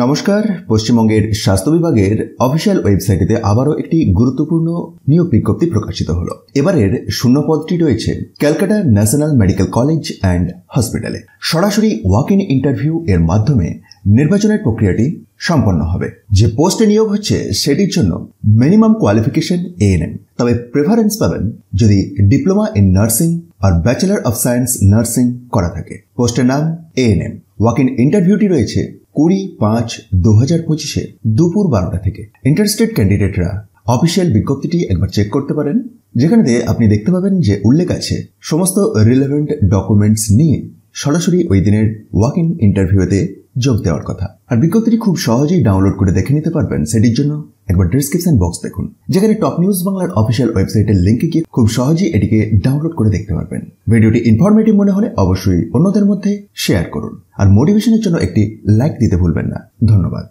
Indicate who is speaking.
Speaker 1: নমস্কার। পশ্চিমবঙ্গের স্বাস্থ্য বিভাগের অফিসিয়াল ওয়েবসাইটে আবারও একটি গুরুত্বপূর্ণ নিয়োগ বিজ্ঞপ্তি প্রকাশিত হলো। এবারের শূন্য পদটি রয়েছে Calcutta national medical college and হসপিটালে। সরাসরি ওয়াক ইন ইন্টারভিউ এর মাধ্যমে নির্বাচনের প্রক্রিয়াটি সম্পন্ন হবে। যে পোস্টে নিয়োগ হচ্ছে সেটির জন্য মিনিমাম কোয়ালিফিকেশন ANM, তবে প্রেফারেন্স পাবেন যদি ডিপ্লোমা ইন নার্সিং আর ব্যাচেলর অফ সায়েন্স নার্সিং করা থাকে। পোস্টের নাম ANM। ওয়াক ইন ইন্টারভিউটি রয়েছে 20/5/2025 দুপুর 12টা থেকে। ইন্টারেস্টেড ক্যান্ডিডেটরা অফিসিয়াল বিজ্ঞপ্তিটি একবার চেক করতে পারেন, যেখানে আপনি দেখতে পাবেন যে উল্লেখ আছে সমস্ত রিলেভেন্ট ডকুমেন্টস নিয়ে সরাসরি ওই দিনের ওয়াক ইন ইন্টারভিউতে যোগ দেওয়ার কথা। আর বিজ্ঞপ্তিটি খুব সহজেই ডাউনলোড করে দেখে নিতে পারবেন। সেটির জন্য একবার ডেসক্রিপশন বক্স দেখুন, যেখানে টপ নিউজ বাংলার অফিসিয়াল ওয়েবসাইটের লিঙ্কে গিয়ে খুব সহজেই এটিকে ডাউনলোড করে দেখতে পারবেন। ভিডিওটি ইনফরমেটিভ মনে হলে অবশ্যই অন্যদের মধ্যে শেয়ার করুন, আর মোটিভেশনের জন্য একটি লাইক দিতে ভুলবেন না। ধন্যবাদ।